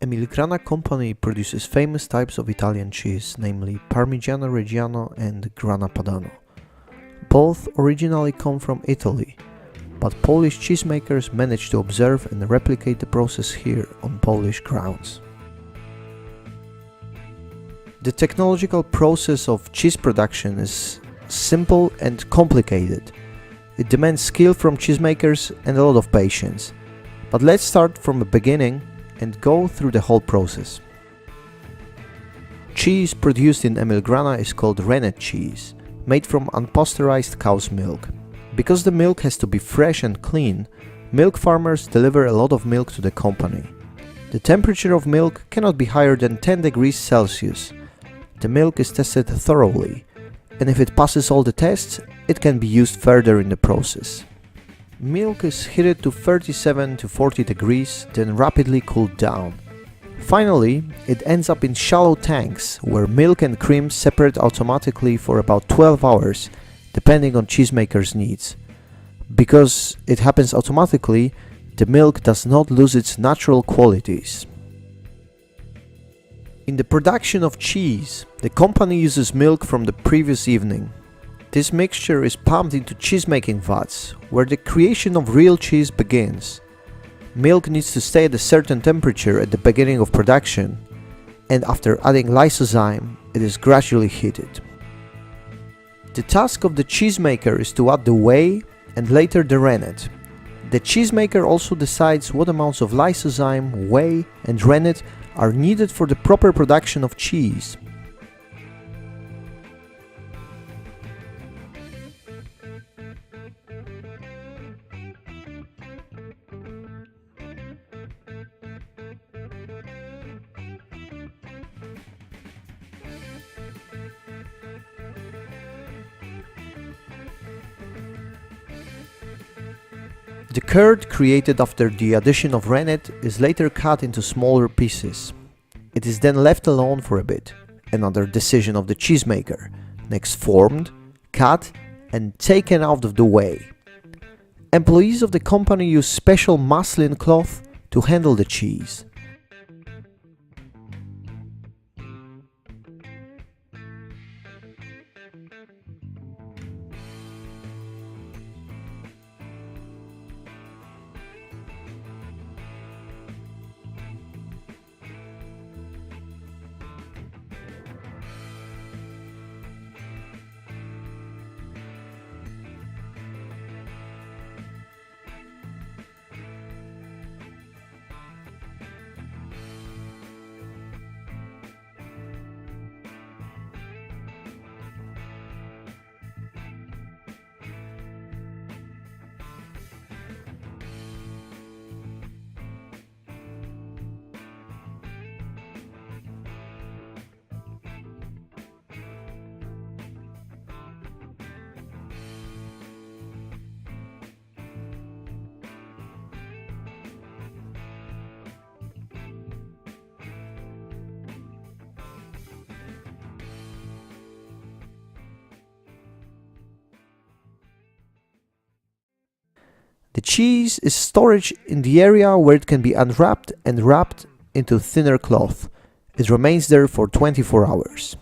Emiligrana company produces famous types of Italian cheese, namely Parmigiano Reggiano and Grana Padano. Both originally come from Italy, but Polish cheesemakers managed to observe and replicate the process here on Polish grounds. The technological process of cheese production is simple and complicated. It demands skill from cheesemakers and a lot of patience. But let's start from the beginning and go through the whole process. Cheese produced in Emiligrana is called rennet cheese, made from unpasteurized cow's milk. Because the milk has to be fresh and clean, milk farmers deliver a lot of milk to the company. The temperature of milk cannot be higher than 10 degrees Celsius. The milk is tested thoroughly, and if it passes all the tests, it can be used further in the process. Milk is heated to 37 to 40 degrees, then rapidly cooled down. Finally, it ends up in shallow tanks, where milk and cream separate automatically for about 12 hours, depending on cheesemaker's needs. Because it happens automatically, the milk does not lose its natural qualities. In the production of cheese, the company uses milk from the previous evening. This mixture is pumped into cheesemaking vats, where the creation of real cheese begins. Milk needs to stay at a certain temperature at the beginning of production, and after adding lysozyme, it is gradually heated. The task of the cheesemaker is to add the whey and later the rennet. The cheesemaker also decides what amounts of lysozyme, whey and rennet are needed for the proper production of cheese. The curd created after the addition of rennet is later cut into smaller pieces. It is then left alone for a bit, another decision of the cheesemaker, next formed, cut and taken out of the whey. Employees of the company use special muslin cloth to handle the cheese. The cheese is stored in the area where it can be unwrapped and wrapped into thinner cloth. It remains there for 24 hours.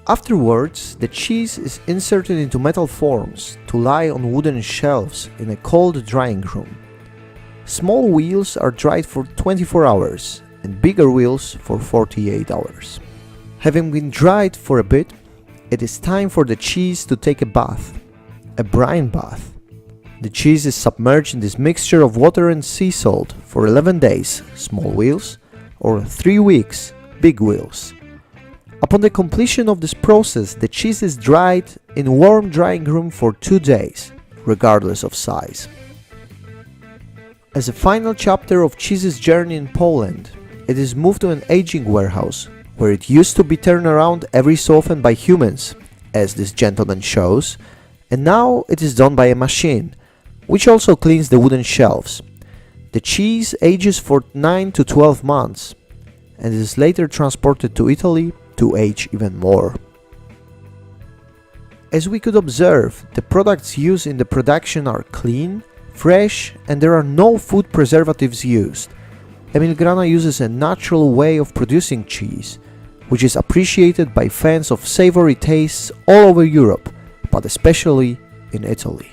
Afterwards, the cheese is inserted into metal forms to lie on wooden shelves in a cold drying room. Small wheels are dried for 24 hours and bigger wheels for 48 hours. Having been dried for a bit, it is time for the cheese to take a bath, a brine bath. The cheese is submerged in this mixture of water and sea salt for 11 days, small wheels, or 3 weeks, big wheels. Upon the completion of this process, the cheese is dried in a warm drying room for 2 days, regardless of size. As a final chapter of cheese's journey in Poland, it is moved to an aging warehouse, where it used to be turned around every so often by humans, as this gentleman shows, and now it is done by a machine, which also cleans the wooden shelves. The cheese ages for 9 to 12 months, and is later transported to Italy to age even more. As we could observe, the products used in the production are clean, fresh, and there are no food preservatives used. Emilgrana uses a natural way of producing cheese, which is appreciated by fans of savory tastes all over Europe, but especially in Italy.